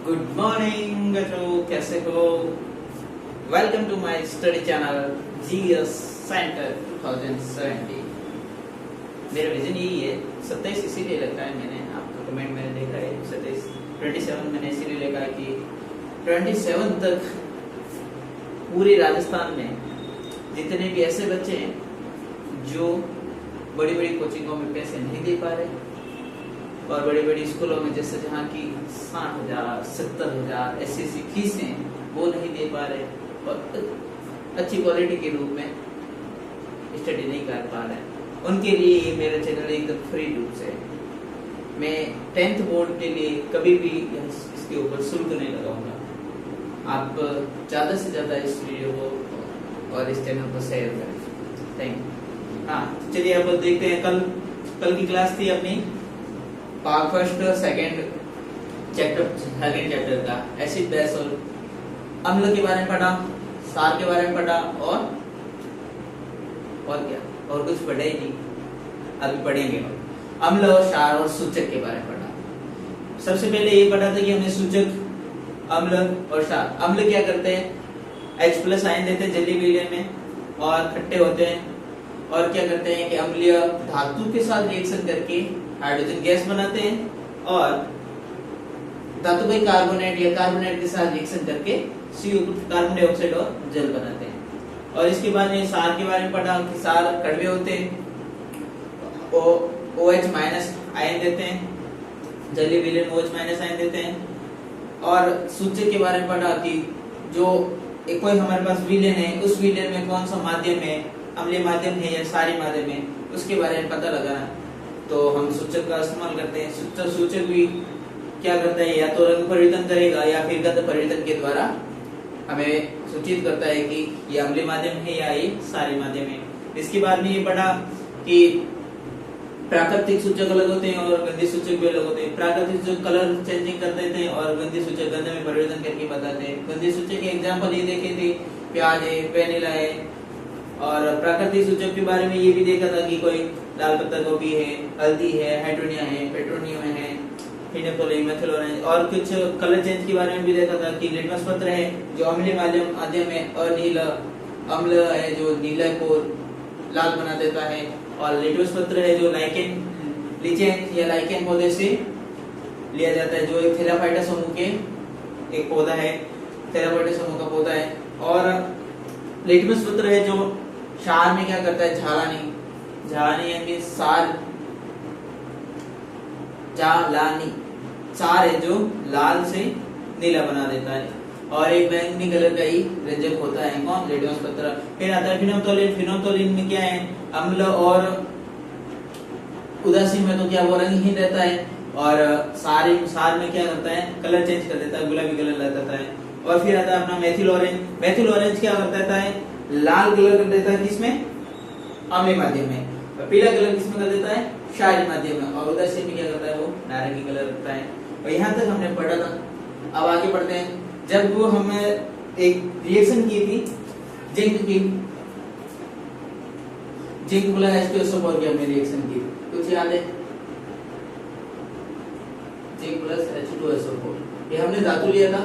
Good morning बच्चों, कैसे हो? Welcome to my study channel GS centre 2070। मेरा विजन यही है, 27 इसीलिए लगता है, मैंने आपका कमेंट मैंने देखा है 27 मैंने इसीलिए लिखा है कि 27 तक पूरे राजस्थान में जितने भी ऐसे बच्चे हैं जो बड़ी बड़ी कोचिंगों में पैसे नहीं दे पा रहे और बड़ी बड़ी स्कूलों में जैसे जहाँ की 60,000 70,000 ऐसी फीसें वो नहीं दे पा रहे और अच्छी क्वालिटी के रूप में स्टडी नहीं कर पा रहे, उनके लिए ये मेरा चैनल एकदम फ्री रूप से। मैं 10th बोर्ड के लिए कभी भी इसके ऊपर शुल्क नहीं लगाऊंगा। आप ज़्यादा से ज़्यादा इस वीडियो को और इस चैनल को शेयर करें। Thank you. हाँ, चलिए अब देखते हैं। कल की क्लास थी अपनी पार्ट फर्स्ट सेकंड चैप्टर का एसिड बेस और अम्ल के बारे में पढ़ा, सार के बारे में पढ़ा और क्या और कुछ पढ़ा ही नहीं, अभी पढ़ेंगे। अम्ल और क्षार और सूचक के बारे में पढ़ा। सबसे पहले ये पढ़ा था कि हमने सूचक अम्ल और क्षार। अम्ल क्या करते हैं? H+ आयन देते हैं जली विलयन में और खट्टे होते हैं, और क्या करते हैं कि अम्लीय धातु के साथ रिएक्शन करके हाइड्रोजन गैस बनाते हैं और धातु के कार्बोनेट या कार्बोनेट के साथ रिएक्शन करके CO कार्बन डाइऑक्साइड और जल बनाते हैं। और इसके बाद में सार के बारे में पढ़ा कि सार कड़वे होते हैं, OH- आयन देते हैं, जलीय विलयन OH- आयन देते हैं। और सूचक के बारे में पढ़ा कि जो कोई हमारे पास विलयन है, उस विलयन में कौन सा माध्यम है, अम्लीय माध्यम है या क्षारीय माध्यम है, उसके बारे में पता लगाना। तो हम सूचक का इस्तेमाल करते हैं। सूचक भी क्या करता है, या तो रंग परिवर्तन करेगा या फिर गंध परिवर्तन के द्वारा हमें सूचित करता है कि ये अम्लीय माध्यम है या ये क्षारीय माध्यम है। इसके बाद में ये पढ़ा कि प्राकृतिक सूचक अलग होते हैं और गंधीय सूचक भी अलग होते हैं। प्राकृतिक सूचक कलर चेंजिंग कर देते हैं और गंधीय सूचक गंध में परिवर्तन करके बताते हैं। गंधीय सूचक के एग्जांपल ये देखे थे, प्याज है, वेनिला है। और प्राकृतिक सूचक के बारे में ये भी देखा था कि कोई लाल पत्ता गोभी है, हल्दी है, हाइड्रोनिया है, पेट्रोनियम है, फिनोल, मेथिलोन और कुछ कलर चेंज के बारे में भी देखा था कि लिटमस पत्र है जो अम्लीय माध्यम है, अनील अम्ल है जो नीले को लाल बना देता है, और लिटमस पत्र है जो लिचेन या लाइकेन पौधे से लिया जाता है, जो एक थेराफाइटा समूह के एक पौधा है, थेराफाइटा समूह का पौधा है। और लिटमस पत्र है जो क्षार में क्या करता है, झालानी यानी सार है जो लाल से नीला बना देता है। और एक बैंगनी कलर का ही रंजक होता है, कौन? लिटमस पत्र। फिर आता है फिनोल्फथालीन। फिनोल्फथालीन में क्या है, अम्ल और उदासीन में तो क्या वो रंगहीन रहता है, और सार में क्या करता है, कलर चेंज कर देता है, गुलाबी कलर ला देता है। और फिर आता है अपना मेथिल ऑरेंज। मेथिल ऑरेंज क्या कर देता है, लाल कलर कर देता है किसमें, अम्लीय माध्यम में, और पीला कलर किसमें कर देता है, क्षारीय माध्यम में, और उदासीन में क्या करता है, वो नारंगी कलर रखता है। और यहाँ तक हमने पढ़ा था। अब आगे पढ़ते हैं। जब वो हमने एक रिएक्शन की थी जिंक की, जिंक बोला H2SO4 की हमने रिएक्शन की, कुछ याद है? जिंक प्लस H2SO4, ये हमने धातु लिया था।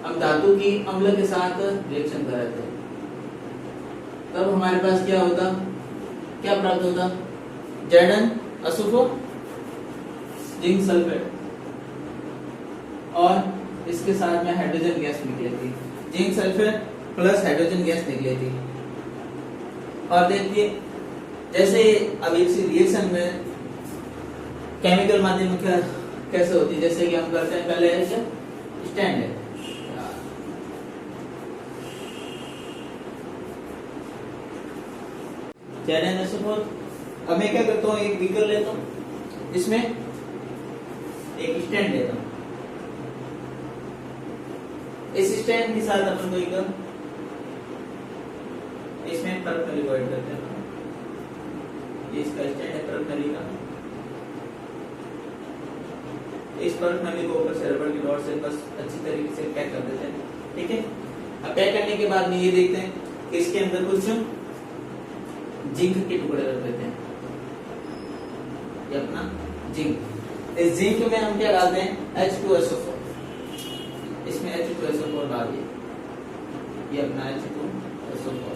हम धातु की अम्ल के साथ रिएक्शन कर रहे थे, तब हमारे पास क्या होता, क्या प्राप्त होता, Zn-SO4 जिंक सल्फेट, और इसके साथ में हाइड्रोजन गैस निकली थी, zinc sulphate plus hydrogen gas निकली थी। और देखिए जैसे अब इस रिएक्शन में केमिकल माध्यम में क्या कैसे होती है, जैसे कि हम करते हैं पहले है स्टैंड है, Zn-SO4। अब मैं क्या करता हूँ, एक बीकर लेता हूँ, इसमें एक स्टैंड लेता हूँ, इस स्टैंड के साथ अपन को एक इसमें परत नली को ऐड करते हैं। ये इसका स्टैंड है परत नली का। इस परत नली को ऊपर से रबड़ की रॉड से बस अच्छी तरीके से पैक कर देते हैं, ठीक है। अब पैक करने के बाद में ये देखते हैं कि इसके अंदर कुछ जिंक के टुकड़े रख देते हैं, ये अपना जिंक। इस जिंक में हम क्या डालते हैं H2SO4। H2SO4 डाल दिया, ये अपना H2SO4।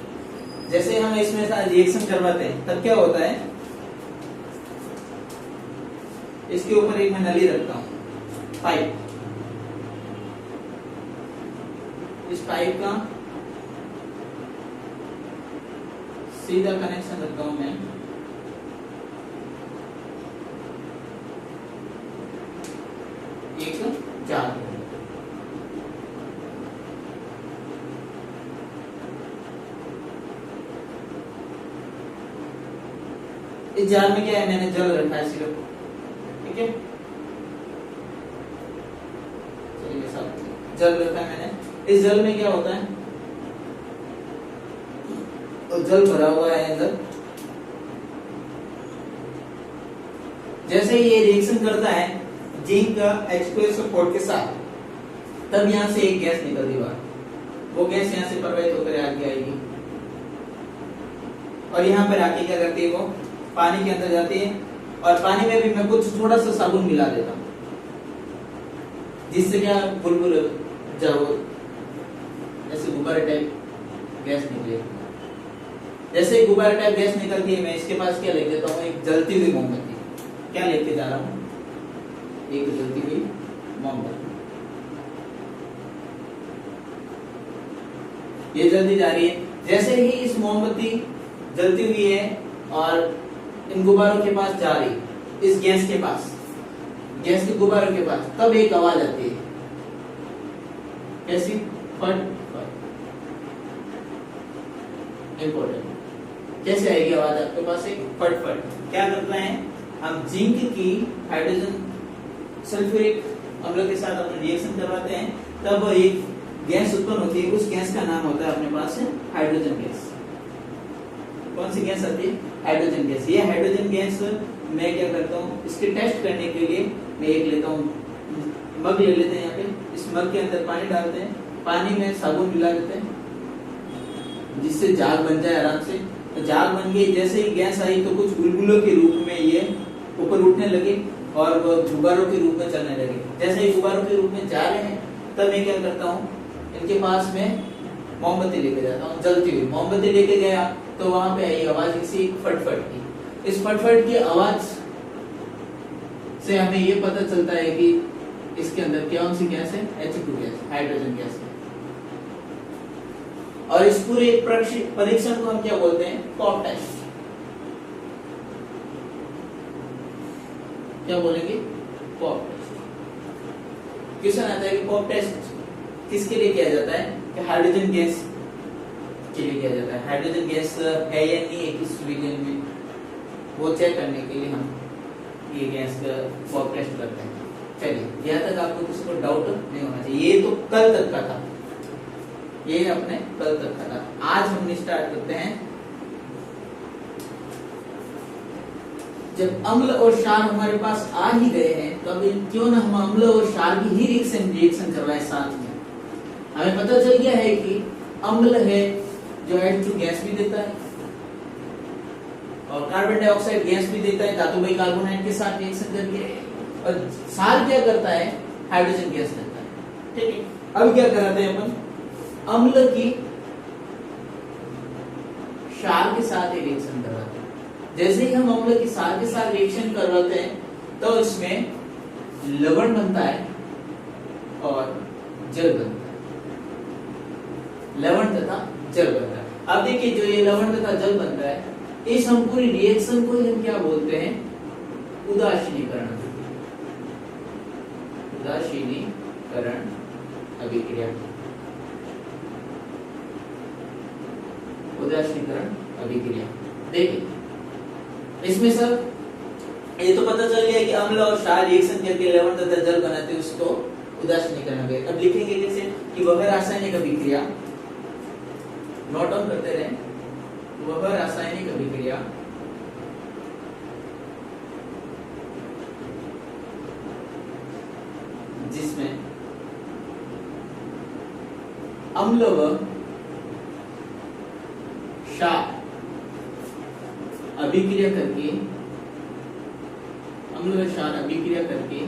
जैसे हम इसमें रिएक्शन करवाते हैं तब क्या होता है, इसके ऊपर एक मैं नली रखता हूं, पाइप, इस पाइप का सीधा कनेक्शन रखता हूं मैं एक जार में। इस जार में क्या है, मैंने जल रखा है सिर्फ, ठीक है, चलिए साहब, जल रखा है मैंने। इस जल में क्या होता है, तो जल भरा हुआ है अंदर। जैसे ही ये रिएक्शन करता है जिंक का H2SO4 के साथ, तब यहां से एक गैस निकलती बाहर, वो गैस यहां से प्रवाहित होकर आगे आएगी और यहाँ पर आके क्या करती है, वो पानी के अंदर जाती है। और पानी में भी मैं कुछ थोड़ा सा साबुन मिला देता हूँ, जिससे क्या बुलबुल जाओ ऐसे गुब्बारे टाइप गैस निकले। जैसे गुब्बारे टाइप गैस निकलती है, मैं इसके पास क्या लेके देता हूँ, एक जलती हुई मोमबत्ती। क्या लेके जा रहा हूँ, एक जलती हुई मोमबत्ती। ये जल्दी जा रही है। जैसे ही इस मोमबत्ती जलती हुई है और इन गुब्बारों के पास जा रही, इस गैस के पास, गैस के गुब्बारों के पास, तब एक आवाज आती है, कैसी, फट फट। इंपॉर्टेंट, कैसे आएगी आवाज आपके पास, एक फट फट। क्या करते हैं हम, जिंक की हाइड्रोजन सल्फ्यूरिक अम्ल के साथ अपना रिएक्शन करवाते हैं, तब एक गैस उत्पन्न होती है। उस गैस का नाम होता है अपने पास हाइड्रोजन गैस। कौन सी गैस आती है, हाइड्रोजन गैस। ये हाइड्रोजन गैस मैं क्या करता हूँ, इसके टेस्ट करने के लिए मैं एक लेता हूँ, मग ले लेते हैं यहाँ पे। इस मग के अंदर पानी डालते हैं, पानी में साबुन मिला देते हैं, जिससे जाग बन जाए आराम से। तो जाग बन गई, जैसे ही गैस आई तो कुछ बुलबुलों के रूप में ये ऊपर उठने लगे और गुब्बारों के रूप में चलने लगे। जैसे ही गुब्बारों के रूप में जा रहे हैं, तब मैं क्या करता हूँ, इनके पास में मोमबत्ती लेके जाता हूँ, जलती हुई मोमबत्ती लेके गया तो वहां पे आई आवाज किसी फटफट की। इस फटफट की आवाज से हमें ये पता चलता है कि इसके अंदर कौन सी गैस है, H2 गैस, हाइड्रोजन गैस है। और इस पूरे परीक्षण को हम क्या बोलते हैं, पॉप टेस्ट। क्या बोलेंगे, पॉप टेस्ट। क्वेश्चन आता है कि पॉप टेस्ट किसके लिए किया जाता है, कि हाइड्रोजन गैस के लिए किया जाता है। हाइड्रोजन गैस है या नहीं है किस विलियन में, वो चेक करने के लिए हम ये गैस का पॉप टेस्ट करते हैं। चलिए, यहाँ तक आपको किसी को डाउट नहीं होना चाहिए। ये तो कल तक का था, ये अपने कल तक का था। आज हम स्टार्ट करते हैं, जब अम्ल और क्षार हमारे पास आ ही गए हैं, तो अब क्यों ना हम अम्ल और क्षार की ही रिएक्शन करवाएं साथ में। हमें पता चल गया है कि अम्ल है जो H2 गैस भी देता है और कार्बन डाइऑक्साइड गैस भी देता है धातु कार्बोनेट के साथ रिएक्शन करके, और क्षार क्या करता है, हाइड्रोजन गैस देता है। ठीक है, अब क्या कराते हैं अपन, अम्ल की क्षार के साथ रिएक्शन करवाते हैं। जैसे ही हम अम्ल की क्षार के साथ रिएक्शन करवाते हैं तो इसमें लवण बनता है और जल बनता है, लवण तथा जल बनता है। अब देखिए, जो ये लवण तथा जल बनता है, इस हम पूरी रिएक्शन को हम क्या बोलते हैं, उदासीनीकरण। उदासीनीकरण अभिक्रिया, उदासीनीकरण अभिक्रिया। देखिए, इसमें सर ये तो पता चल गया कि अम्ल और क्षार रिएक्शन करके लवण तथा जल बनाते हैं, उसको उदासीनीकरण अभिक्रिया। अब लिखेंगे जैसे कि वह रासायनिक अभिक्रिया, नोट डाउन करते रहे, वह रासायनिक अभिक्रिया जिसमें अम्ल व क्षार अभिक्रिया करके, अम्ल व क्षार अभिक्रिया करके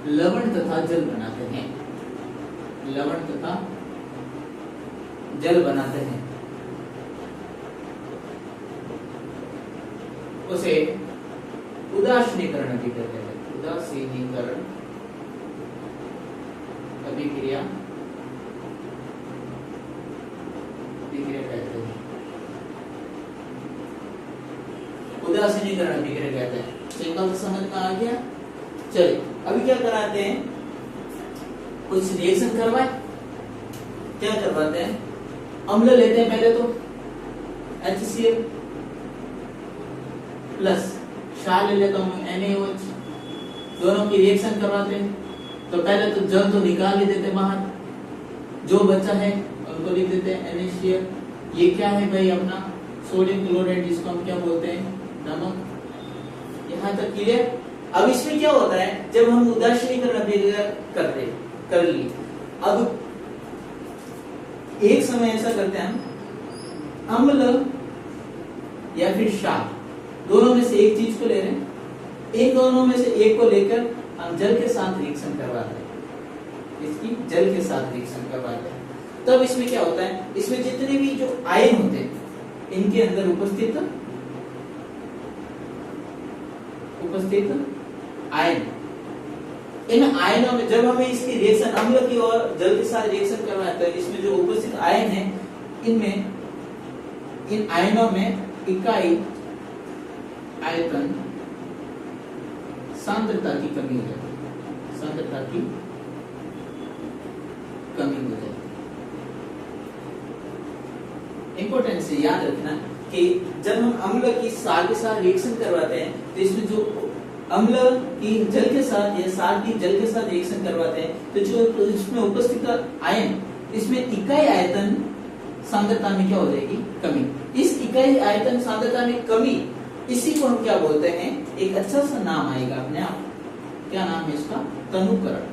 लवण तथा जल बनाते हैं, लवण तथा जल बनाते हैं, उसे उदासीनीकरण भी कहते हैं। उदासीनीकरण अभिक्रिया कहते हैं, उदासीनीकरण अभिक्रिया कहते हैं। सिंपल तो समझ में आ गया। चलिए अभी क्या कराते हैं, कुछ रिएक्शन करवाए। क्या करवाते हैं, अम्ल लेते हैं पहले तो HCl प्लस क्षार ले लेता हूं NaOH, दोनों की रिएक्शन करवाते हैं। तो पहले तो जल तो निकाल ही देते बाहर, जो बचा है उनको लिख देते हैं NaCl। ये क्या है भाई, अपना सोडियम क्लोराइड, जिसको हम क्या बोलते हैं, नमक। यहाँ तक क्लियर। अब इसमें क्या होता है, जब हम उदासीनीकरण अभिक्रिया कर ली, अब एक समय ऐसा करते हैं हम, अम्ल या फिर क्षार, दोनों में से एक चीज को ले रहे हैं, इन दोनों में से एक को लेकर हम जल के साथ रिएक्शन करवाते हैं, इसकी जल के साथ रिएक्शन करवाते हैं। तब इसमें क्या होता है, इसमें जितने भी जो आयन होते हैं इनके अंदर उपस्थित आयन, इन आयनों में जब हमें इसकी रिएक्शन अम्ल की और जल के साथ रिएक्शन करवाते हैं, इसमें जो उपस्थित आयन है, इनमें इन आयनों में इकाई आयतन सांद्रता की कमी हो जाती है, सांद्रता की कमी हो जाती है। इंपॉर्टेंट से याद रखना कि जब हम अम्ल की क्षार के साथ रिएक्शन करवाते हैं, तो इसमें जो अम्ल की जल के साथ या क्षार की जल के साथ रिएक्शन करवाते हैं, तो जो इसमें उपस्थित आयन, इसमें इकाई आयतन सांद्रता में क्या हो जाएगी, कमी। इस इकाई आयतन सांद्रता में कमी, इसी को हम क्या बोलते हैं, एक अच्छा सा नाम आएगा अपने आप। क्या नाम है इसका, तनुकरण।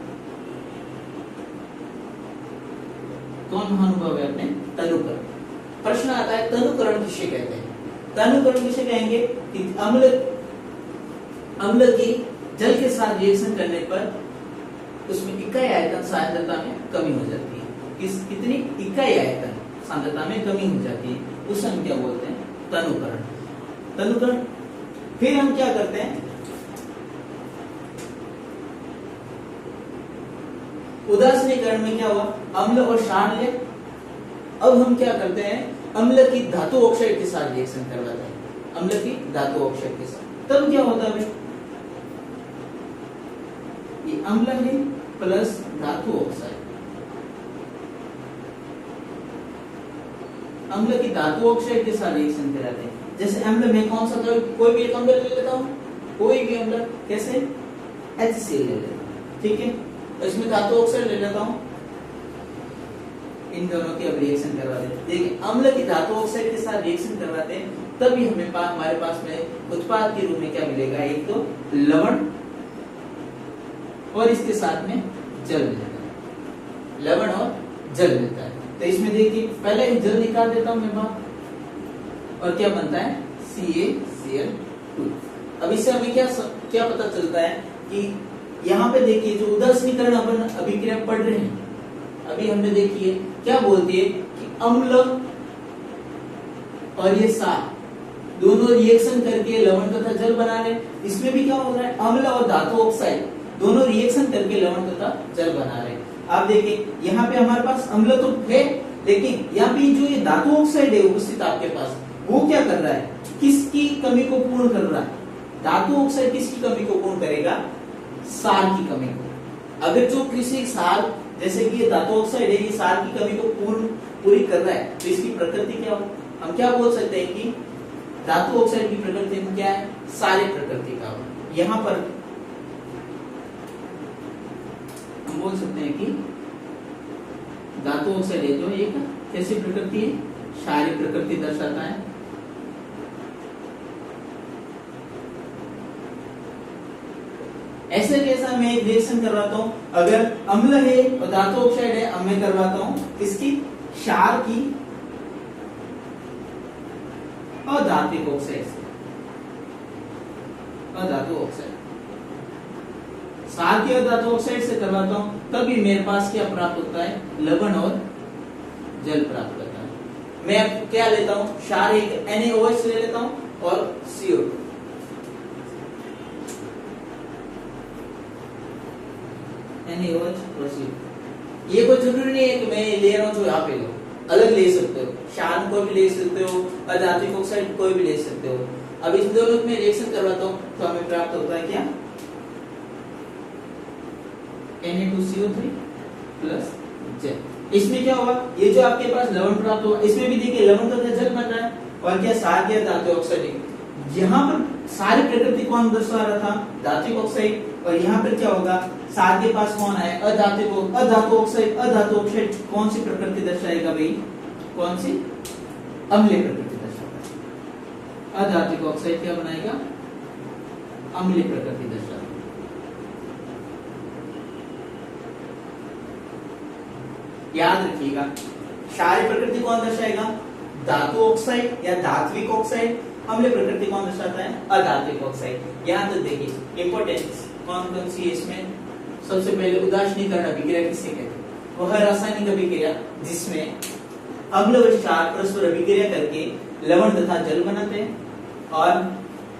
कौन महानुभाव है अपने, तनुकरण। प्रश्न आता है तनुकरण किसे कहते हैं। तनुकरण किसे कहेंगे कि अम्ल की जल के साथ रिएक्शन करने पर उसमें इकाई आयतन सांद्रता में कमी हो जाती है। कितनी इकाई आयतन सांद्रता में कमी हो जाती है, उसे हम क्या बोलते हैं, तनुकरण। तनुकरण। फिर हम क्या करते हैं, उदासीनीकरण में क्या हुआ, अम्ल और क्षार ले। अब हम क्या करते हैं, अम्ल की धातु ऑक्साइड के साथ रिएक्शन करवाते हैं, अम्ल की धातु ऑक्साइड के साथ। तब क्या होता है, ये अम्ल है प्लस धातु ऑक्साइड, अम्ल की धातु ऑक्साइड के साथ रिएक्शन कराते हैं। जैसे अम्ल में कौन सा, कोई भी एक अम्ल ले लेता हूं, कोई भी अम्ल, कैसे, HCl ले लेता हूं, ठीक है। इसमें धातु ऑक्साइड ले लेता हूं, इन दोनों की अब रिएक्शन करवाते हैं। देखिए अम्ल की धातु ऑक्साइड के साथ रिएक्शन करवाते हैं, तभी हमारे पास में उत्पाद के रूप में क्या मिलेगा, एक तो लवण और इसके साथ में जल मिलेगा, लवण और जल मिलता है। तो इसमें देखिए पहले ही जल निकाल देता हूं मैं बाहर, और क्या बनता है, CaCl2। अब इससे हमें क्या पता चलता है कि यहाँ पे देखिए जो उदासीनीकरण अपन अभिक्रिया पढ़ रहे हैं, अभी हमने देखिए क्या बोलती है कि अम्ल और ये क्षार दोनों रिएक्शन करके लवण तथा जल बना रहे। इसमें भी क्या हो रहा है, अम्ल और धातु ऑक्साइड दोनों रिएक्शन करके लवण तथा जल बना रहे। आप देखिए यहाँ पे हमारे पास अम्ल तो है, लेकिन यहाँ पे जो ये धातु ऑक्साइड है उपस्थित आपके पास, वो क्या कर रहा है, किसकी कमी को पूर्ण कर रहा है, धातु ऑक्साइड किसकी कमी को पूर्ण करेगा, क्षार की कमी को। अगर जो किसी क्षार, जैसे कि ये धातु ऑक्साइड है, ये क्षार की कमी को पूरी कर रहा है, तो इसकी प्रकृति क्या हो, हम क्या बोल सकते हैं कि धातु ऑक्साइड की प्रकृति में क्या है, सारे प्रकृति का हो। यहाँ पर हम बोल सकते हैं कि धातु ऑक्साइड है जो एक कैसी प्रकृति है, क्षारीय प्रकृति दर्शाता है। ऐसे कैसा मैं एक रिएक्शन करवाता हूं, अगर अम्ल है और धातु ऑक्साइड है, अब मैं करवाता हूं किसकी, क्षार की और धात्विक ऑक्साइड से, और धातु ऑक्साइड क्षार और धातु ऑक्साइड से करवाता हूँ तभी मेरे पास क्या प्राप्त होता है, लवण और जल प्राप्त करता है। मैं अब क्या लेता हूँ, क्षार एक NaOH ले लेता हूँ और CO2। NaOH और CO2। ये कोई जरूरी नहीं है कि मैं ले रहा हूँ तो यहाँ पे लो, अलग ले सकते हो, क्षार कोई भी ले सकते हो, अधात्विक ऑक्साइड कोई भी ले सकते हो। अब इस दोनों में रिएक्शन करवाता हूँ तो हमें प्राप्त होता है क्या, Na2CO3 प्लस जल। इसमें क्या होगा, ये जो आपके पास लवण प्राप्त होगा, इसमें भी देखिए लवण का जल बन रहा है और क्या क्षार क्या धातु ऑक्साइड। यहाँ पर सारी प्रकृति कौन दर्शा रहा था, धात्विक ऑक्साइड, और यहाँ पर क्या होगा, क्षार के पास कौन है, अधातु ऑक्साइड। अधातु ऑक्साइड कौन सी प्रकृति दर्शाएगा भाई, कौन सी, अम्लीय प्रकृति दर्शाएगा। अधात्विक ऑक्साइड क्या बनाएगा, अम्लीय प्रकृति दर्शाएगा। याद रखिएगा, क्षारीय प्रकृति कौन दर्शाएगा, धातु ऑक्साइड या धात्विक ऑक्साइड। अम्लीय प्रकृति कौन दर्शाता है, अधात्विक ऑक्साइड। यहाँ तक देखिए इंपॉर्टेंस कौन कौन सी है इसमें। सबसे पहले उदासीनीकरण अभिक्रिया किसे कहते हैं, वह रासायनिक अभिक्रिया जिसमें अम्ल व क्षार परस्पर अभिक्रिया करके लवण तथा जल बनाते हैं। और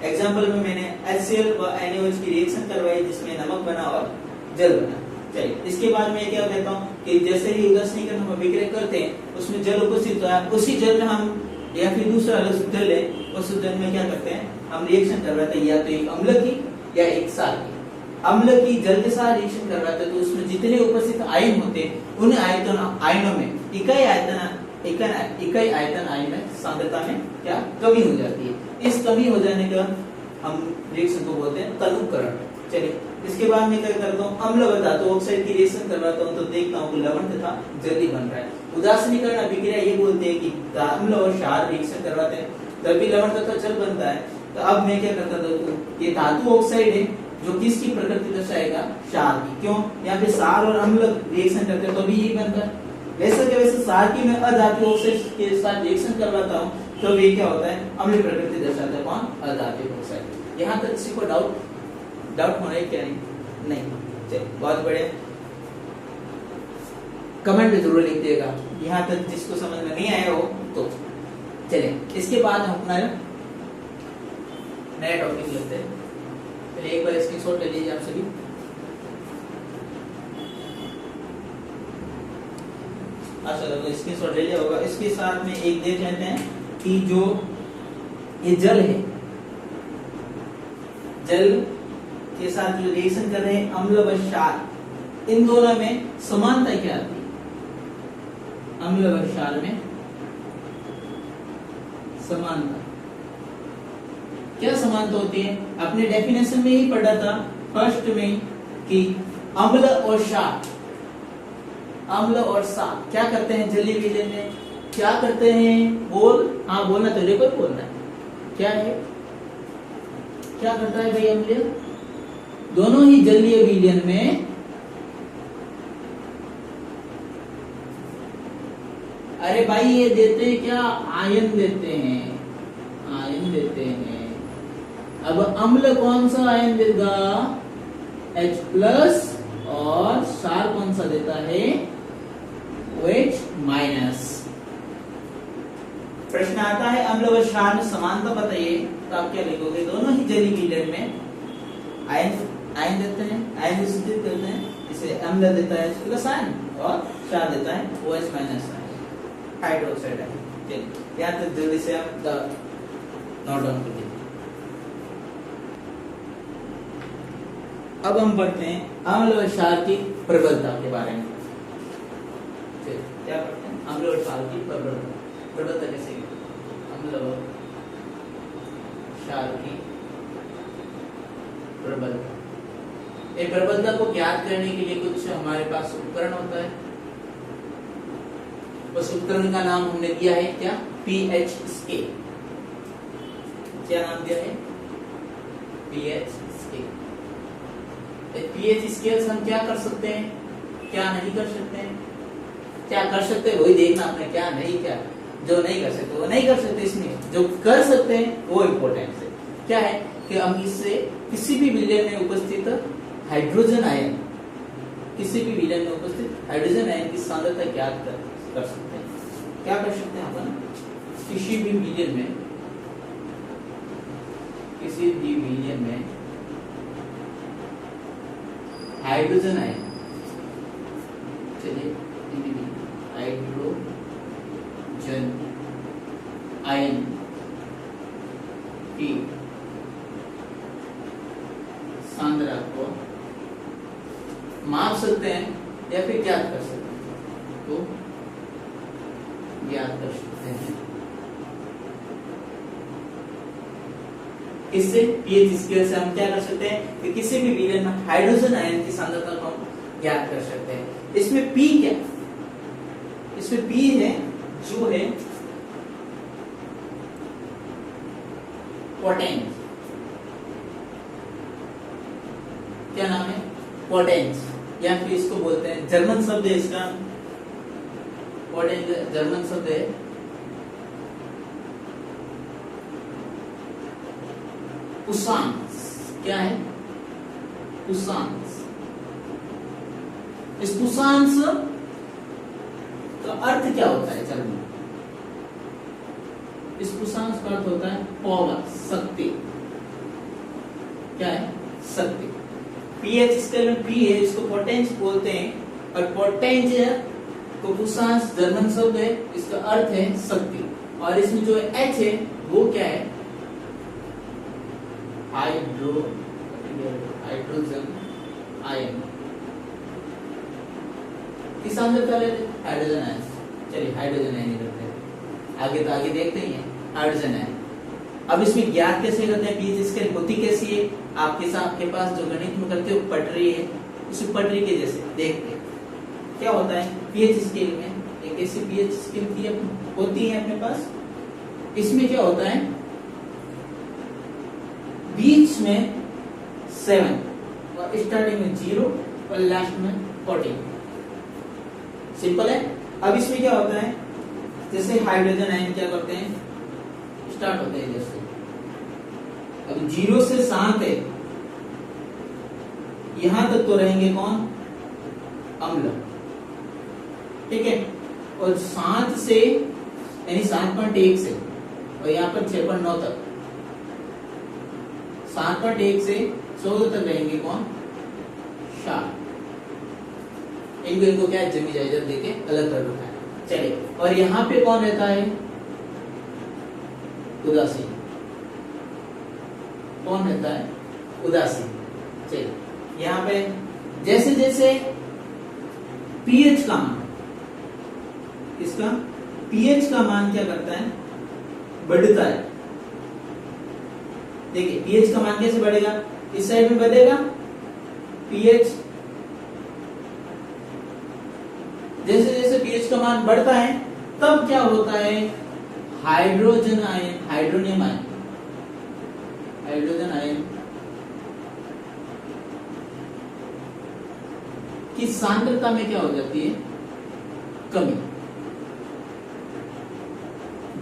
एग्जाम्पल में मैंने HCl व NaOH की रिएक्शन करवाई जिसमें नमक बना और जल बना। चलिए इसके बाद में क्या कहता हूँ कि जैसे ही उदासीनीकरण हम अभिक्रिया करते हैं उसमें जल उपस्थित होता है, उसी जल में हम या फिर दूसरा अलग जल है, उस जल में क्या करते हैं हम रिएक्शन करवाते हैं, या तो एक अम्ल की या एक क्षार की। अम्ल की जल के साथ रिएक्शन करवाते हैं तो उसमें जितने उपस्थित आयन होते हैं उन आयनों में इकाई आयतन आयन में सांद्रता में क्या कमी हो जाती है। इस कमी हो जाने का हम रिएक्शन को बोलते हैं तनुकरण। चलिए इसके बाद में क्या करता हूँ, अम्ल व धातु ऑक्साइड की रिएक्शन करवाता हूँ तो देखता हूँ लवण तथा जल ही बन रहा है। उदासीनीकरण अभिक्रिया ये बोलते हैं कि अम्ल और क्षार रिएक्शन करवाते हैं तभी लवण तथा जल बनता है। तो अब मैं क्या करता था, ये धातु ऑक्साइड है जो किसकी प्रकृति दर्शाएगा, क्षार की। क्यों, यहाँ पे क्षार और अम्ल रिएक्शन करते हैं तो भी यही बनता है। वैसे के वैसे क्षार की मैं अधातु ऑक्साइड के साथ रिएक्शन करवाता हूँ तो ये क्या होता है, अम्लीय प्रकृति दर्शाता है कौन, अधातु ऑक्साइड। यहाँ तक किसी को डाउट होना है क्या, नहीं। चलिए बहुत बढ़िया, कमेंट में जरूर लिख दिएगा यहाँ तक जिसको समझ में नहीं आया हो तो। चलिए इसके बाद हम अपना नया टॉपिक लेते हैं। चलिए एक बार स्क्रीनशॉट ले लीजिए आप सभी। अच्छा तो स्क्रीनशॉट ले लिया होगा। इसके साथ में एक देख लेते हैं कि जो ये जल है, जल के साथ जो रिएक्शन कर रहे हैं अम्ल व क्षार, इन दोनों में समानता क्या आती है, अम्ल व क्षार में समानता क्या समानता होती है, अपने डेफिनेशन में ही पढ़ा था फर्स्ट में कि अम्ल और क्षार, अम्ल और क्षार क्या करते हैं जलीय विलयन में, क्या करते हैं, बोल, हाँ बोलना तो देखो बोलना है, क्या है, क्या करता है भाई अम्लीय, दोनों ही जलीय विलयन में अरे भाई ये देते हैं क्या, आयन देते हैं, आयन देते हैं। अब अम्ल कौन सा आयन देगा, H+ और क्षार कौन सा देता है, OH-। प्रश्न आता है अम्ल व क्षार में समानता बताइए, तो आप क्या लिखोगे, दोनों ही जलीय विलयन में आयन देते हैं, आयन विसर्जित करते हैं। इसे अम्ल देता है H+ आयन और क्षार देता है OH- आयन, हाइड्रोक्साइड है। चलिए यहाँ तक जल्दी से आप नोट डाउन कर दीजिए। अब हम पढ़ते हैं अम्ल व क्षार की प्रबलता के बारे में। क्या पढ़ते हैं, अम्ल और क्षार की प्रबलता कैसे, अम्ल व क्षार की प्रबलता। ये प्रबलता को ज्ञात करने के लिए कुछ हमारे पास उपकरण होता है, उस उपकरण का नाम हमने दिया है क्या, pH स्केल। क्या नाम दिया है, pH स्केल। pH स्केल से हम क्या कर सकते हैं, क्या नहीं कर सकते हैं, क्या कर सकते हैं वही देखना आपने, क्या नहीं, क्या जो नहीं कर सकते वो नहीं कर सकते। इसमें जो कर सकते हैं वो इम्पोर्टेंट है, क्या है कि हम इससे किसी भी विलयन में उपस्थित हाइड्रोजन आयन, किसी भी विलयन में उपस्थित हाइड्रोजन आयन की सांद्रता ज्ञात कर सकते हैं। क्या कर सकते हैं अपन, किसी भी विलयन में हाइड्रोजन आयन, चलिए हाइड्रोजन आयन की सांद्रता को माप सकते हैं या फिर ज्ञात कर सकते हैं, तो ज्ञात कर सकते हैं। इससे पीएच स्केल से हम क्या कर सकते हैं कि किसी भी विलयन में हाइड्रोजन आयन की सांद्रता को हम ज्ञात कर सकते हैं। इसमें पी क्या, इसमें पी है जो है पोटेंस, क्या नाम है, पोटेंस, या फिर इसको बोलते हैं, जर्मन शब्द है इसका, पोटेंस जर्मन शब्द है, पुसांस। क्या है, पुसांस। इस पुसांस का अर्थ क्या होता है जर्मन, इस पुसांस का अर्थ होता है पावर, शक्ति। क्या है, शक्ति। पीएच स्केल में पी है, इसको पोटेंस बोलते हैं, और पोटेंस तो पुसांस जर्मन शब्द है, इसका अर्थ है शक्ति। और इसमें जो एच है वो क्या है, हाइड्रोजन आयन की सांद्रता लेते हाइड्रोजन आयन। चलिए हाइड्रोजन आयन करते हैं, आगे तो आगे देखते ही हैं हाइड्रोजन आयन। अब इसमें ज्ञात कैसे करते हैं, पीएच स्केल होती कैसी है, आपके पास जो गणित में करते हो पटरी है, उसी पटरी के जैसे देखते हैं क्या होता है। पीएच स्केल में एक ऐसी पीएच स्केल होती है अपने पास, इसमें क्या होता है, बीच में 7 और स्टार्टिंग में 0 और लास्ट में 14। सिंपल है। अब इसमें क्या होता है, जैसे हाइड्रोजन आयन क्या करते हैं, स्टार्ट होते हैं जैसे, अब 0 से 7 है, यहां तक तो रहेंगे कौन, अम्ल, ठीक है। और 7 से यानी 7.1 से और यहाँ पर 6.9 तक, 7.1 से 14 तक रहेंगे कौन, क्षार। इनको क्या जमी जायजा देके अलग कर रखा है। चलिए, और यहाँ पे कौन रहता है, उदासीन। कौन रहता है, उदासीन। चलिए, यहाँ पे जैसे जैसे पीएच का मान, इसका पीएच का मान क्या करता है, बढ़ता है। देखिए पीएच का मान कैसे बढ़ेगा, इस साइड में बढ़ेगा पीएच, जैसे जैसे पीएच का मान बढ़ता है तब क्या होता है, hydrogen ion, hydronium ion, hydrogen ion की सांद्रता में क्या हो जाती है, कमी।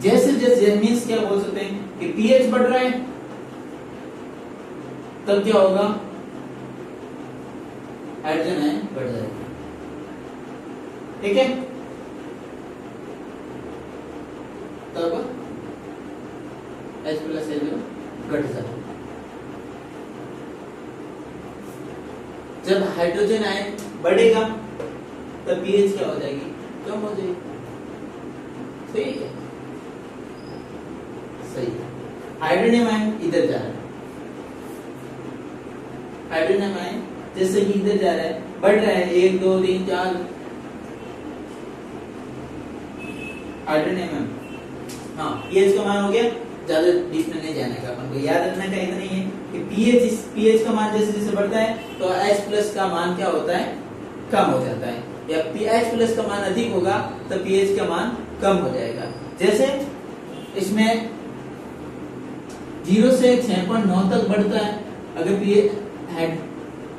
जैसे जैसे मीन्स क्या बोल सकते हैं कि पीएच बढ़ रहा है तब क्या होगा, हाइड्रोजन आयन बढ़ जाएगा, ठीक है। तब H प्लस H घट जाएगा। जब हाइड्रोजन आयन बढ़ेगा तब पीएच क्या हो जाएगी, कम हो जाएगी। सही है, सही है। हाइड्रोनियम आयन इधर जा रहा है, हाइड्रोनियम आयन जैसे कि इधर जा रहा है, बढ़ रहा है, 1 2 3 4 हाइड्रोनियम आयन। हाँ, पीएच का मान हो गया, ज्यादा डीप में नहीं जाने का, अपन को याद रखना का इतना ही है कि पीएच का मान जैसे जैसे बढ़ता है तो H प्लस का मान क्या होता है, कम हो जाता है, या H प्लस का मान अधिक होगा तो पीएच का मान कम हो जाएगा। जैसे इसमें 0 से 6.9 तक बढ़ता है, अगर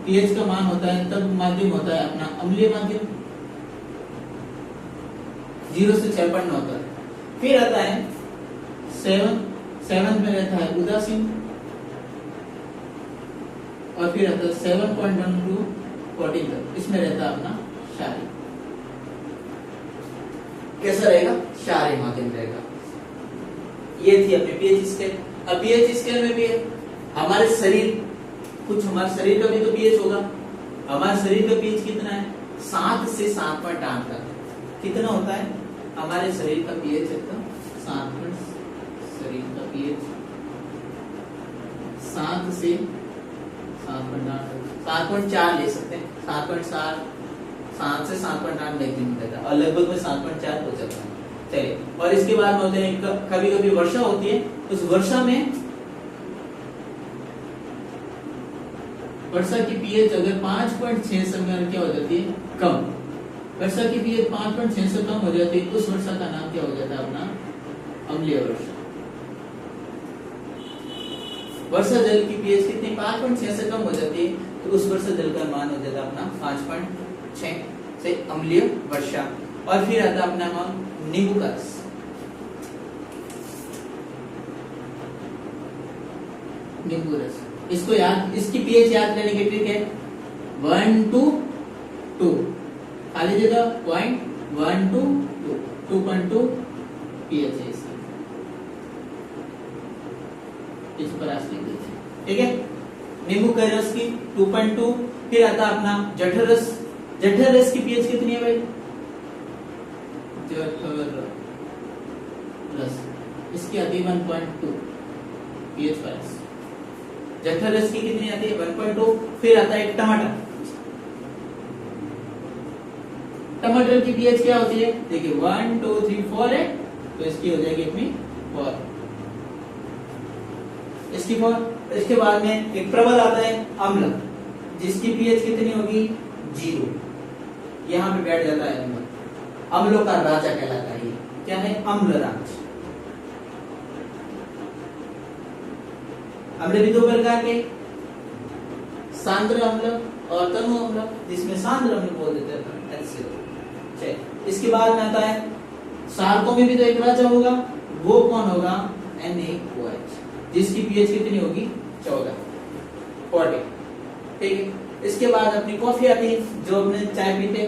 पीएच का मान होता है तब माध्यम होता है अपना अम्लीय माध्यम, 0 से 6.9 तक। फिर आता है 7 में रहता है उदासीन, और फिर आता है 7.1 टू 14 तक, इसमें रहता है अपना क्षारीय। कैसा रहेगा? क्षारीय माध्यम रहेगा। ये थी अपनी पीएच स्केल। अब पीएच स्केल में भी हमारे शरीर, कुछ हमारे शरीर का भी तो पीएच होगा। हमारे शरीर का पीएच कितना है? 7 से 7.8 तक। कितना होता है हमारे शरीर का पीएच? एकदम 7 शरीर का पीएच 7 से 7.8, 7.4 ले सकते हैं, 7.7, 7 से 7.8 मैक्सिमम रहता है और लगभग में 7.4 हो जाता है। चलिए, और इसके बाद में होते हैं कभी कभी वर्षा होती है, उस वर्षा में वर्षा की पीएच अगर 5.6 से क्या हो जाती है? कम। वर्षा की पीएच 5.6 से कम हो जाती है, उस वर्षा का नाम क्या हो जाता है अपना? अम्लीय वर्षा। वर्षा जल की पीएच कितनी? 5.6 से कम हो जाती है, तो उस वर्षा जल का मान हो जाता है अपना 5.6 से अम्लीय वर्षा। और फिर आता है अपना नींबू का रस। नींबू रस, इसको याद, इसकी पीएच याद करने की ट्रिक है 1 to 2, खाली जगह 0.1 to 2, 2.2 पीएच है इसका। इस पर आज लिख देते हैं, ठीक है। नींबू के रस की 2.2। फिर आता अपना जठर रस। जठर रस की पीएच कितनी है भाई? जठर रस, इसकी आती है 1.2 पीएच पर। जठर रस की कितनी आती है? 1.2। फिर आता है टमाटर। टमाटर की पीएच क्या होती है? देखिए 1 2 3 4 है, तो इसकी हो जाएगी अपनी 4, इसकी 4। इसके बाद में एक प्रबल आता है अम्ल, जिसकी पीएच कितनी होगी? 0। यहाँ पे बैठ जाता है अम्ल, अम्लों का राजा कहलाता है। क्या है? अम्ल राज। अम्ल भी 2 प्रकार के, सांद्र अम्ल और तनु अम्ल, जिसमें सांद्र अम्ल बोल देते हैं HCl। इसके बाद में आता है क्षारकों में भी तो एक राजा होगा, वो कौन होगा? NaOH, जिसकी पीएच कितनी होगी? 14, 40, ठीक है। इसके बाद अपनी कॉफी आती है, जो अपने चाय पीते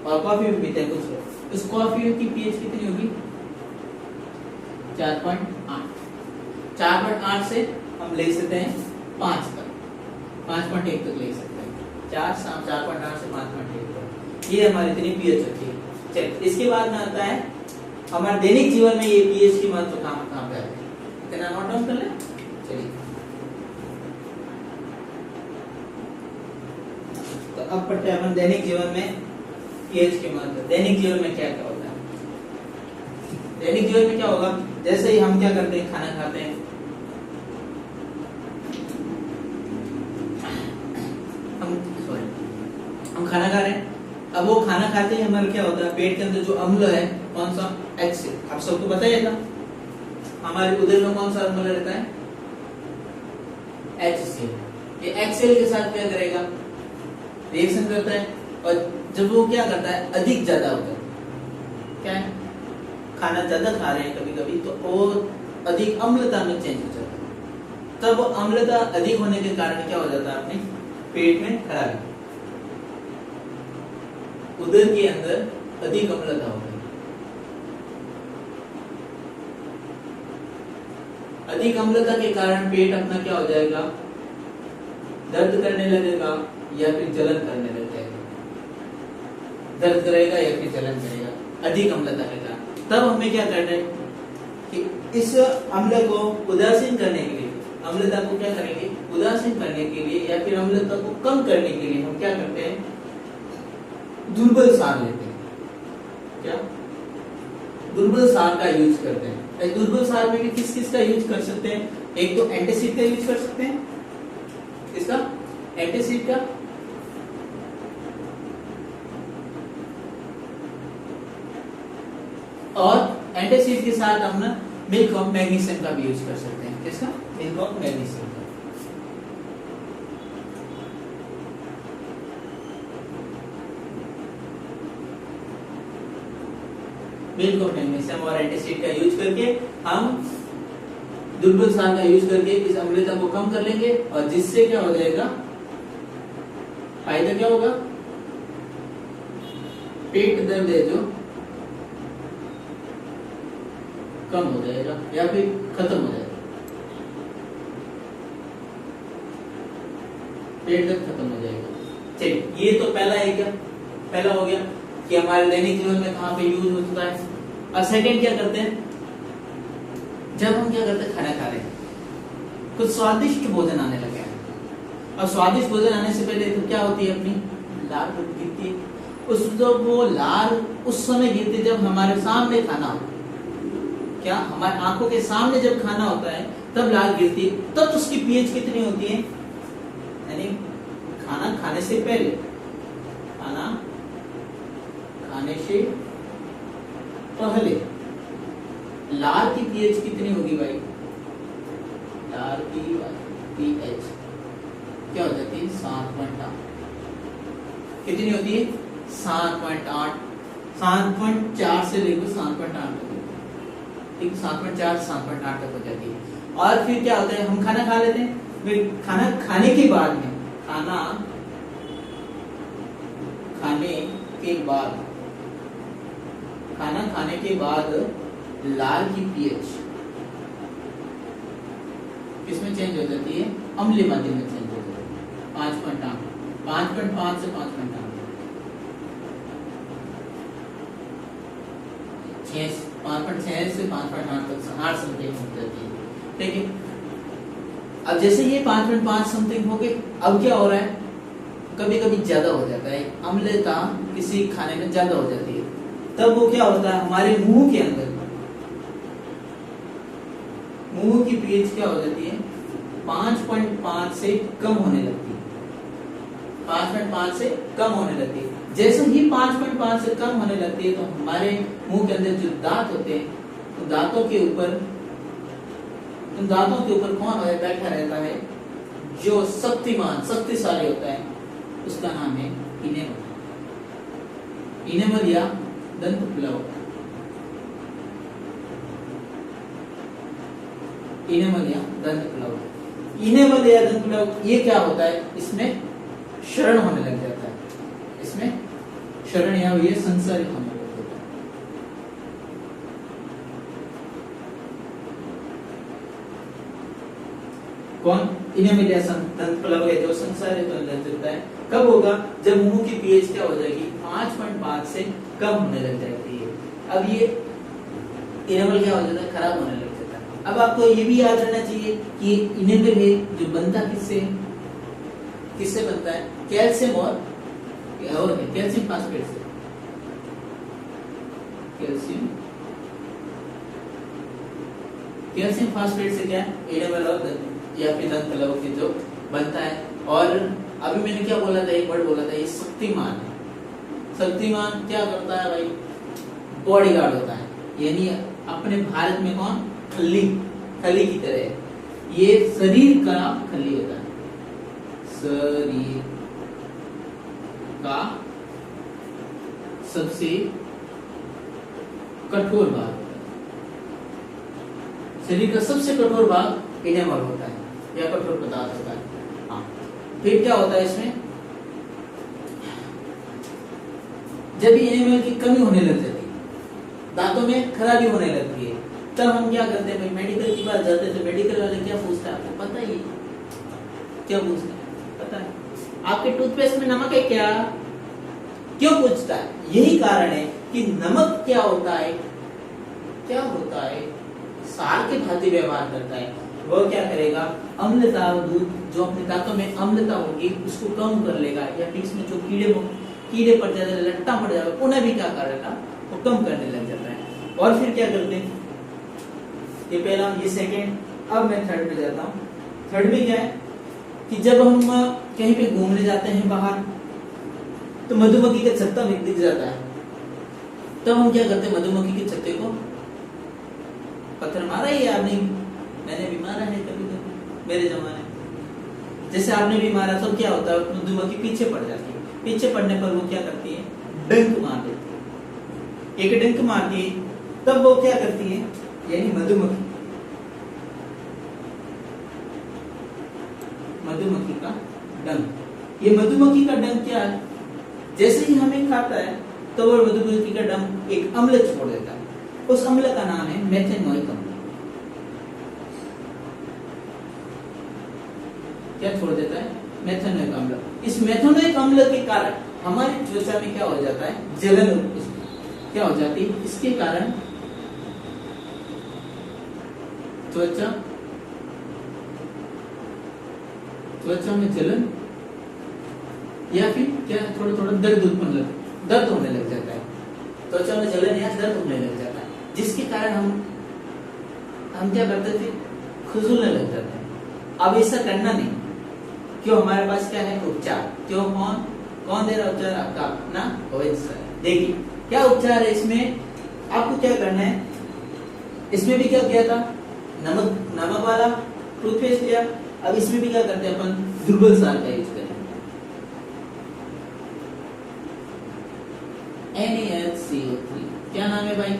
और कॉफी भी पीते हैं कुछ लोग। इस कॉफी की पीएच कितनी होगी? 4.8। 4.8 से हम ले सकते हैं 5 तक, 5.1 तक ले सकते हैं। 4.8 से 5.1 तक, ये हमारी इतनी पीएच होती है। चलिए, इसके बाद में आता है हमारे दैनिक जीवन में ये पीएच की महत्व कहाँ पे आती है? इतना नोट डाउन कर ले। चलिए, तो अब पढ़ते हैं अपन दैनिक जीवन में पीएच की महत्व। दैनिक जीवन में क्या क्या होता है? दैनिक जीवन में क्या होगा? जैसे ही हम क्या करते हैं? खाना खाते हैं, हम खाना खा रहे हैं। अब वो खाना खाते ही हमारा क्या होता है? पेट के अंदर जो अम्ल है, कौन सा? HCl। आप सबको पता ही है ना, हमारे उदर में कौन सा अम्ल रहता है? HCl। ये HCl के साथ क्या करेगा? रिएक्शन करता है, और जब वो क्या करता है? अधिक ज्यादा होता है, क्या है? खाना ज्यादा खा रहे हैं कभी कभी, तो वो अधिक अम्लता में चेंज हो जाता है। तब अम्लता अधिक होने के कारण क्या हो जाता है? अपने पेट में खराबी, उदर के अंदर अधिक अम्लता होगी। अधिक अम्लता के कारण पेट अपना क्या हो जाएगा? दर्द करने लगेगा या फिर जलन करने लग जाएगा। दर्द करेगा या फिर जलन करेगा अधिक अम्लता के कारण। तब हमें क्या करना है कि इस अम्ल को उदासीन करने के लिए, अम्लता को क्या करेंगे? उदासीन करने के लिए या फिर अम्लता को कम करने के लिए हम क्या करते हैं? दुर्बल सार लेते हैं। क्या? दुर्बल सार का यूज करते हैं। दुर्बल सार में भी किस किस का यूज कर सकते हैं? एक तो एंटासिड का यूज कर सकते हैं, इसका एंटासिड का, और एंटासिड के साथ हम ना मिल्क ऑफ मैग्नीशियम का भी यूज कर सकते हैं। किसका? मिल्क ऑफ मैग्नीशियम का। मिल्क ऑफ मैग्नीशियम और एंटासिड का यूज करके हम दुर्बल सार का यूज करके इस अम्लता को कम कर लेंगे, और जिससे क्या हो जाएगा, फायदा क्या होगा, पेट दर्द है जो कम हो जाएगा या फिर खत्म हो जाएगा, पेट दर्द खत्म हो जाएगा। चलिए, ये तो पहला है, क्या पहला हो गया कि हमारे दैनिक जीवन में कहाँ पे यूज होता है। और सेकंड क्या करते हैं, जब हम क्या करते हैं, खाना खा रहे हैं, कुछ स्वादिष्ट भोजन आने लगे हैं, और स्वादिष्ट भोजन आने से पहले तो क्या होती है, अपनी लार गिरती है। उस जब वो लार उस समय गिरती है जब हमारे सामने खाना हो, क्या हमारे आंखों के सामने जब खाना होता है तब लार गिरती है, तब उसकी पीएच कितनी होती है, यानी खाना खाने से पहले, खाना खाने से पहले लार की पीएच कितनी होगी भाई, लार की पीएच क्या हो जाती है, 7.8। कितनी होती है, 7.8, 7.4 से लेकर 7.8 तक, ठीक, 7.4 7.8 तक हो जाती है। और फिर क्या होता है, हम खाना खा लेते हैं, फिर खाना खाने के बाद में, खाना खाने के बाद, खाना खाने के बाद लार की पीएच किसमें चेंज हो जाती है, अम्लीय माध्यम में चेंज हो जाती है, 5.8, 5.5 से 5.8, 5.6 से 5.8 तक 8 समथिंग हो जाती है, ठीक है। अब जैसे ये 5.5 समथिंग हो गए, अब क्या हो रहा है, कभी कभी ज्यादा हो जाता है, अम्लता किसी खाने में ज्यादा हो जाती है, तब वो क्या होता है, हमारे मुंह के अंदर, मुंह की पीएच क्या हो जाती है, 5.5 से कम होने लगती है, 5.5 से कम होने लगती है। जैसे ही 5.5 से कम होने लगती है तो हमारे मुंह के अंदर जो दांत होते हैं, तो दांतों के ऊपर कौन बैठा रहता है, जो शक्तिशाली होता है, उसका नाम है इनेमल, इनेमल या दंत प्लव, इनेमल या दंत प्लव। इनेमल या दंत प्लव ये क्या होता है, इसमें शरण होने लग जाता है, इसमें शरण या ये संसारित होने लग जाता है। कौन, इनेमल या दंत प्लव है जो संसारित होने लग जाता है, कब होगा, जब मुंह की पीएच क्या हो जाएगी, 5.5 से कम होने लग जाती है। अब ये इनेमल क्या हो जाता है, खराब होने लग जाता है। अब आपको ये भी याद रहना चाहिए कि इनेमल है जो बनता किससे बनता है, कैल्शियम और कैल्शियम फास्फेट से, कैल्शियम फास्फेट से क्या इनेमल और या फिर दंत प्लव के जो बनता है। और अभी मैंने क्या बोला था, एक वर्ड बोला था, ये शक्तिमान है। शक्तिमान क्या करता है भाई, बॉडीगार्ड होता है, यानी अपने भारत में कौन, खली की तरह ये शरीर का खली होता है, शरीर का सबसे कठोर भाग, शरीर का सबसे कठोर भाग इनेमल होता है या कठोर पदार्थ होता है। हाँ, फिर क्या होता है इसमें, जब इनेमल की कमी होने लग जाती है, दांतों में खराबी होने लगती है, तब हम क्या करते हैं भाई, मेडिकल की बात जाते हैं तो मेडिकल वाले क्या पूछते हैं, आपको पता ही क्या पूछते हैं, पता है आपके टूथपेस्ट में नमक है क्या, क्यों पूछता है, यही कारण है कि नमक क्या होता है, सार के भांति व्यवहार करता है। वो क्या करेगा, अम्लता, दूध जो अपने दांतों में अम्लता होगी उसको कम कर लेगा, या फिर इसमें जो कीड़े पड़ जाते हैं, लट्टा पड़ जाएगा, उन्हें भी क्या करेगा, वो कम करने लग जाता है। और फिर क्या करते हैं, ये पहला, ये सेकेंड, अब मैं थर्ड पे जाता हूँ। थर्ड में क्या है कि जब हम कहीं पे घूमने जाते हैं बाहर, तो मधुमक्खी का छत्ता दिख जाता है, तब हम क्या करते हैं, मधुमक्खी के छत्ते को पत्थर मारा ही आपने, मैंने भी मारा है कभी कभी मेरे जमाने, जैसे आपने भी मारा, तो क्या होता है, मधुमक्खी पीछे पड़ जाती है, पीछे पड़ने पर वो क्या करती है, डंक मार देती है, एक डंक मारती है, तब वो क्या करती है, यानी मधुमक्खी मधुमक्खी का डंक। ये मधुमक्खी का डंक क्या है, जैसे ही हमें खाता है तो वो मधुमक्खी का डंक एक अम्ल छोड़ देता है, उस अम्ल का नाम है मेथेनोइक अम्ल। क्या छोड़ देता है, मेथेनोइक अम्ल। इस मेथेनोइक अम्ल के कारण हमारी त्वचा में क्या हो जाता है, जलन क्या हो जाती है, इसके कारण त्वचा में जलन या फिर क्या थोड़ा थोड़ा दर्द होने लग जाता है, त्वचा में जलन या दर्द होने लग जाता है, जिसके कारण हम क्या करते थे, खुजलने लग जाते हैं। अब ऐसा करना नहीं, क्यों, हमारे पास क्या है, उपचार। क्यों, कौन दे रहा उपचार, आपका अपना गोविंद सर। देखिए क्या उपचार है इसमें, आपको क्या करना है, इसमें भी क्या किया था, नमक वाला टूथपेस्ट लिया, अब इसमें भी क्या करते हैं अपन, दुर्बल सार का यूज करें, NaCO3। क्या नाम है भाई,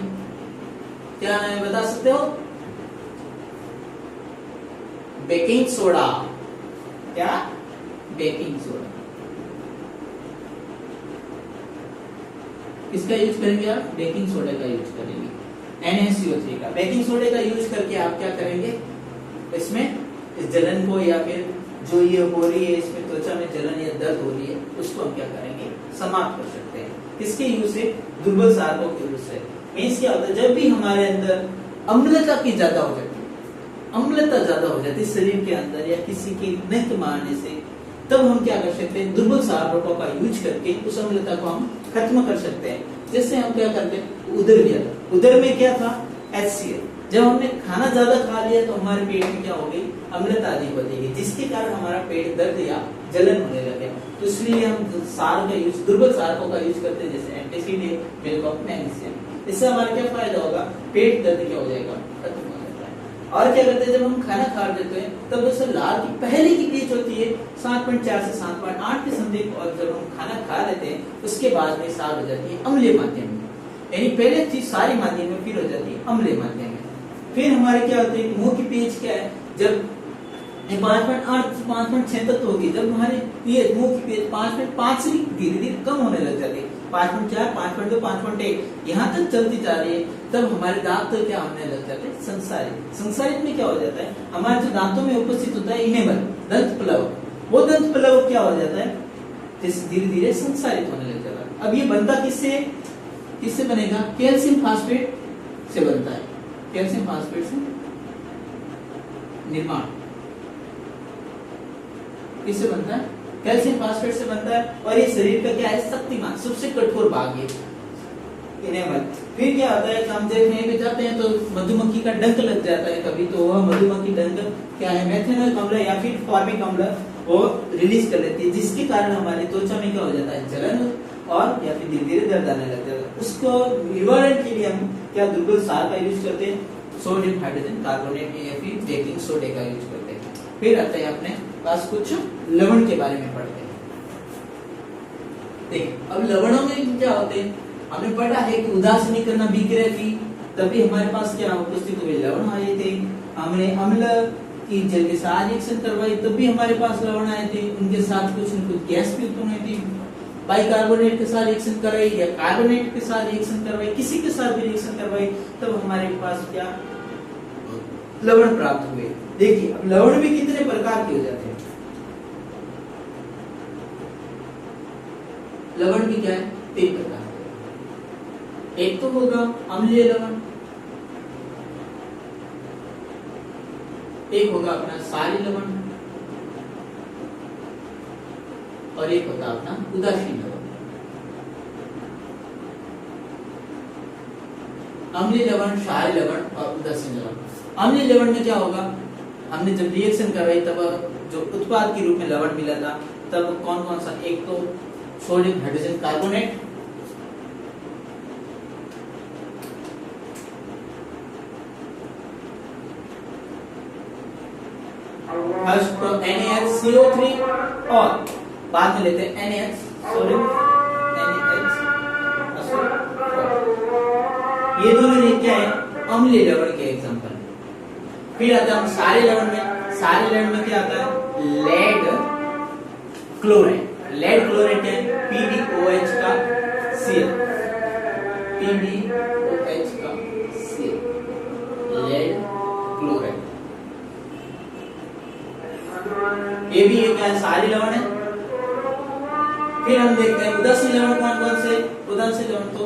क्या नाम है, बता सकते हो, बेकिंग सोडा। क्या, बेकिंग सोडा। किसका यूज करेंगे आप, बेकिंग सोडा का यूज करेंगे, NaCO3 का। बेकिंग सोडे का यूज करके आप क्या करेंगे, इसमें इस जलन को या फिर जो ये हो रही है, इसमें त्वचा में जलन या दर्द हो रही है, उसको हम क्या करेंगे, समाप्त कर सकते हैं। किसके यूज से, दुर्बल साधकों के यूज से। मींस क्या होता है, जब भी हमारे अंदर अम्लता की ज्यादा हो जाती है, अम्लता ज्यादा हो जाती है शरीर के अंदर या किसी के नृत्य मारने से, तब हम क्या कर सकते हैं, दुर्बल साधकों का यूज करके उस अम्लता को हम खत्म कर सकते हैं। जैसे हम क्या करते हैं, उदर लिया, उदर में क्या था, HCl। जब हमने खाना ज्यादा खा लिया तो हमारे पेट में क्या हो गई, अम्लता अधिक हो जाएगी, जिसके कारण हमारा पेट दर्द या जलन होने लगे। तो इसलिए हम सार का यूज, दुर्बल सारकों का यूज करते हैं, जैसे एंटासिड है, मिल्क ऑफ मैग्नीशियम। इससे हमारा क्या फायदा होगा, पेट दर्द क्या हो जाएगा, खत्म हो जाता है। और क्या करते हैं, जब हम खाना खा लेते हैं तब उसे लार की पहले की पीच होती है 7.4 से 7.8 के समथिंग, और जब हम खाना खा लेते हैं उसके बाद में सार हो जाती है अम्लीय माध्यम में, यानी पहले चीज सारी माध्यम में, फिर हो जाती है अम्लीय माध्यम में। फिर हमारे क्या होते हैं, मुंह की पीएच क्या है, जब 5.8 से 5.6 तक होगी, जब हमारे पीएच, मुंह की पीएच 5.5 से धीरे धीरे कम होने लग जाती है, 5.4, 5.2, 5.1 यहाँ तक चलती जा रही है, तब हमारे दांत तो क्या होने लग जाते हैं, संसारित। संसारित में क्या हो जाता है, हमारे जो दांतों में उपस्थित होता है इनेमल, दंत प्लव, वो दंत प्लव क्या हो जाता है, धीरे धीरे संसारित होने लग जाता है। अब ये बनता किससे बनेगा, कैल्शियम फास्फेट से बनता है, कैल्शियम फास्फेट से निर्माण किससे बनता है, कैल्शियम फास्फेट से बनता है। और ये शरीर का क्या है, शक्तिमान, सबसे कठोर भाग है इनेमल। फिर क्या होता है, हम जब कहीं भी जाते हैं तो मधुमक्खी का डंक लग जाता है कभी, तो वह मधुमक्खी डंक क्या है, मेथेनोइक अम्ल या फिर फॉर्मिक अम्ल वो रिलीज कर लेती है, जिसके कारण हमारी त्वचा में क्या हो जाता है, जलन और या फिर धीरे धीरे दर्द आने लग जाता है। उसको निवारण के लिए हम क्या, दुर्बल सार का यूज करते हैं, सोडियम हाइड्रोजन कार्बोनेट या फिर बेकिंग सोडे का यूज करते हैं। फिर आता है अपने पास कुछ लवण के बारे में पढ़ते हैं। देखिए अब लवणों में क्या होते हैं, हमने पढ़ा है कि उदासीनी करना विक्रिया थी, तभी हमारे पास क्या उपस्थित हुए, लवण आए थे। हमने अम्ल की जल के साथ रिएक्शन करवाई, तब भी हमारे पास लवण आए थे, उनके साथ कुछ न कुछ गैस भी उत्पन्न हुई थी। बाइकार्बोनेट के साथ रिएक्शन करवाई या कार्बोनेट के साथ रिएक्शन करवाई, किसी के साथ भी रिएक्शन करवाई, तब हमारे पास क्या लवण प्राप्त हुए। देखिए अब लवण भी कितने प्रकार के हो जाते हैं, लवण भी क्या है, 3 प्रकार के। एक तो होगा अम्लीय लवण, एक होगा अपना सारी लवण, और एक होता अपना उदासीन लवण। अम्लीय लवण, क्षारीय लवण और उदासीन लवण। अम्लीय लवण में क्या होगा, हमने जब रिएक्शन करवाई तब जो उत्पाद के रूप में लवण मिला था, तब कौन कौन सा, एक तो सोडियम हाइड्रोजन कार्बोनेट, फर्स्ट तो NaCO3 और बाद में लेते हैं NaH, सोडियम NaH। ये दोनों क्या है, अम्लीय लवण के एग्जांपल। फिर आता है हम सारे लवण में। सारे लवण में क्या आता है, लेड क्लोराइड। लेड क्लोराइड है PbOH का Cl, PbOH का Cl, लेड क्लोराइड। ये भी एक सारी लवण है। फिर हम देखते हैं उदासीन लवण कौन कौन से। उदासीन लवण तो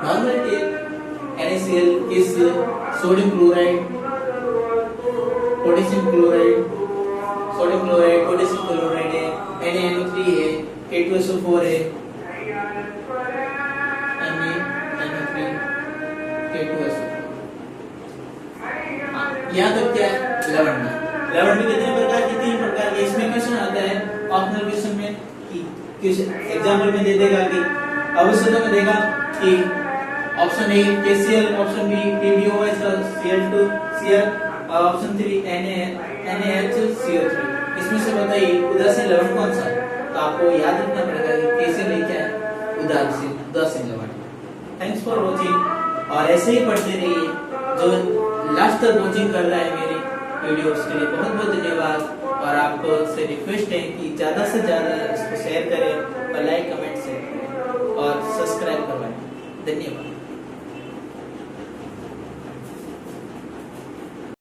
नॉर्मल NaCl, किस, sodium chloride, potassium chloride, sodium chloride, potassium chloride है, NaNO3 है, K2SO4 है, NaNO3, K2SO4। यहाँ तक क्या है लवण में। लवण में कितने प्रकार की, 3 प्रकार के। इसमें क्वेश्चन आता है ऑप्शनल क्वेश्चन में कि एग्जाम्पल में दे देगा कि अवशोधन में देगा कि option A KCl, option B PbOH Cl2 Cl और ऑप्शन 3 NaHCO3। इसमें से बताइए उदासीन लवण कौन सा है। तो आपको याद रखना पड़ेगा कि KCl क्या है, उदासीन लवण। थैंक्स फॉर वॉचिंग और ऐसे ही पढ़ते रहिए। जो लास्ट तक वॉचिंग कर रहा है मेरे वीडियोस के लिए बहुत बहुत धन्यवाद। और आपको से रिक्वेस्ट है कि ज्यादा से ज्यादा इसको शेयर करें और लाइक कमेंट शेयर करें और सब्सक्राइब करवाएं। धन्यवाद।